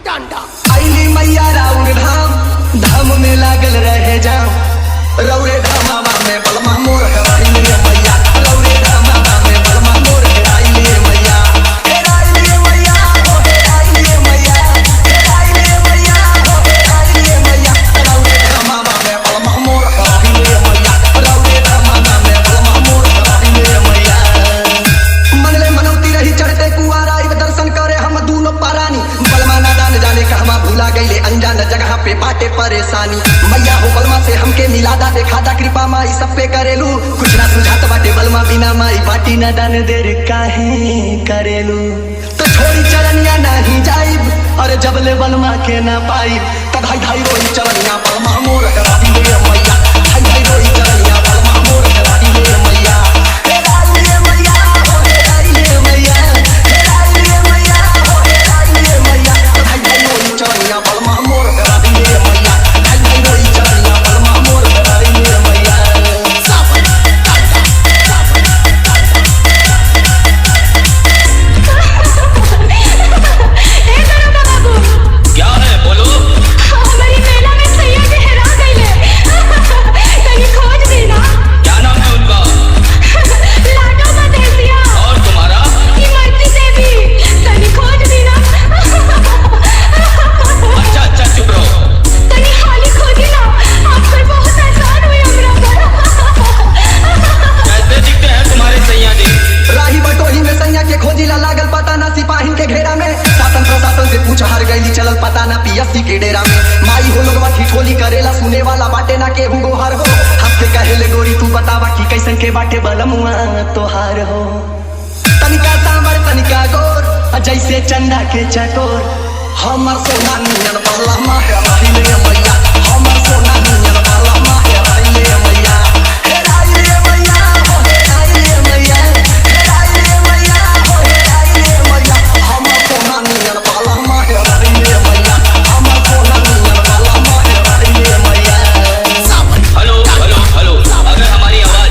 टांडा आईली मैया राउर धाम धाम में लागल रहे जाम रौरे धामा में बलमा मोर हराइले मैया रौरे धामा में बलमा मोर हराइले मैया हराइले मैया हो हराइले मैया हराइले मैया हो हराइले मैया रौरे धामा में बलमा मोर हराइले मैया रौरे धामा में बलमा मोर हराइले मैया मनले मनौती रही चढ़ते कुआरा दर्शन करे हम दूनो पारानी बलमा नादान जाने कहवा भूला गईले अनजान जगह पे बाटे परेशानी मैया हो बलमा से हमके मिलादा देखादा कृपा माई सब पे करेलू कुछ ना सुझात बाटे बलमा बिना माई बाटी ना दान देर काहे करेलू तो छोड़ी चरनिया नहीं जाइब और जब ले बलमा के ना पाई तब धाई धाई रोई चरनिया बलमा मोर हराई ले मैया धाई धाई रोई चरनिया बलमा मोर हराई ले मैया हराई ले मैया हो हराई ले मैया हराई ले मैया हो हराई ले मैया धाई धाई रोई चरनिया बलमा मोर हराई ले मैया धाई धाई रोई चरनिया बलमा मोर हराई ले मैया सावन टांडा सावन ए दरोगा बाबू क्या है बोलो। हमारी मेला में सैया के हेरा गईले कहीं खोज देना। क्या नाम है उनका? लाडो मदेसिया और तुम्हारा? इमरती देवी कहीं खोज देना। अच्छा अच्छा चुप रहो। कहीं हाली खोजी ना आपसे बहुत आसान हुई हमरा पर। कैसे दिखते हैं तुम्हारे सैया जी? राही बटोही में सैया के खोजी ला लागल पता ना सिपाही के घेरा में शासन प्रशासन से पूछ हार गईली चलल पता ना पीएससी के डेरा में माई हो लोगवा ठिठोली करेला सुने वाला बाटे ना केहू गोहार हो हंस के कहेले गोरी तू बतावा कि कैसन के बाटे बलमुआ तोहार हो तनिका सांवर तनिका गोर जैसे चंदा के चकोर हमर सोना नियन बलमा हराइले मैया हमर सोना नियन बलमा हराइले मैया हराइले मैया हो हराइले मैया हराइले मैया हो हराइले मैया हमर सोना नियन बलमा हराइले मैया हमर सोना नियन बलमा हराइले मैया सावन हेलो हेलो हेलो। अगर हमारी आवाज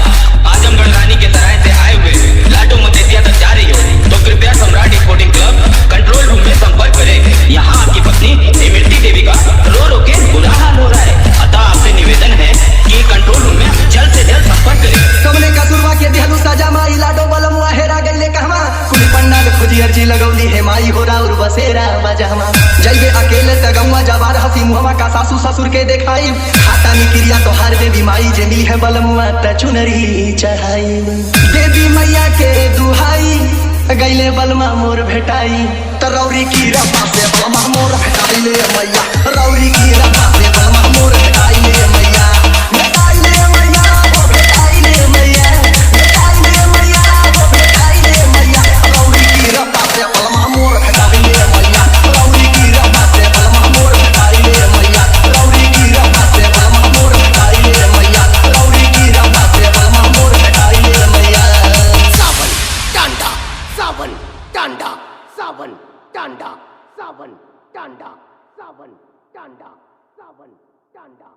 आजमगढ़ रानी के तरह से आए हुए लाडो मदेसिया तक जा रही हो तो कृपया सम्राट स्पोर्टिंग क्लब कंट्रोल रूम में संपर्क करें। यहाँ आपकी पत्नी इमरती देवी का रो रो के बुरा हाल हो रहा है, अतः आपसे निवेदन है कि कंट्रोल रूम में जल्द से जल्द संपर्क करें। कमले का सुरवा के देहलू सजा माई लाडो बलमुआ हेरा गईले कहवा कुल पन्ना में खोजी अर्जी लगौली है माई हो राउर बसेरा बजहमा जइबे अकेले त गौवा जवार हसी मुहवा का सासू ससुर के देखाई खाता नी क्रिया तो हार देवी माई जे मिली है बलमुआ त चुनरी चढ़ाई देवी मैया के दुहाई गईले बलमा मोर भेटाई त रौरी की रब्बा से बलमा मोर भेटाई ले मैया रौरी की रब्बा से बलमा मोर भेटाई ले मैया भेटाई ले मैया हो भेटाई ले मैया भेटाई ले मैया हो भेटाई ले मैया रौरी की रब्बा से बलमा मोर भेटाई ले मैया रौरी की रब्बा से बलमा मोर भेटाई ले मैया रौरी की रब्बा से बलमा मोर भेटाई ले मैया रौरी की रब्बा से बलमा मोर भेटाई ले मैया सावन टांडा सावन टांडा सावन टांडा सावन टांडा सावन टांडा सावन टांडा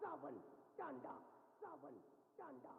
सावन टांडा सावन टांडा